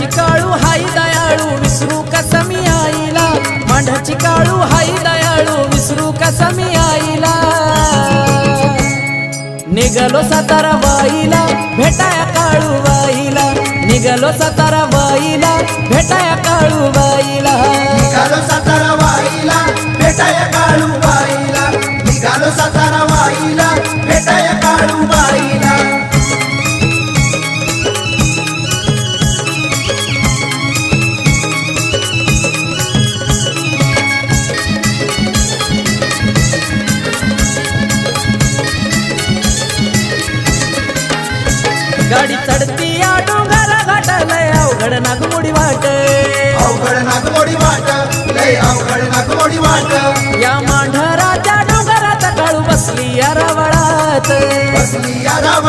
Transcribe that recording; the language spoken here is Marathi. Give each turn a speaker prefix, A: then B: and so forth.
A: मांढाची काळू हाई दयाळू विसरू कसा मी आईला, मांढाची काळू हाई दयाळू विसरू कसा मी आईला. निघालो सातारा वाईला भेटाया काळू बाईला, निघालो सातारा वाईला भेटाया काळू बाईला.
B: निघालो सातारा वाईला भेटाया काळू बाईला, निघालो सातारा वाईला भेटाया काळू बाईला.
A: गाडी चढती या डोंगर घाटालय अवघड नागमोडी वाट,
B: अवघड नागमोडी वाट, लय अवघड नागमोडी वाट.
A: या मांढराच्या डोंगरात काळू बसली या रावळात,
B: बसली या रावळात.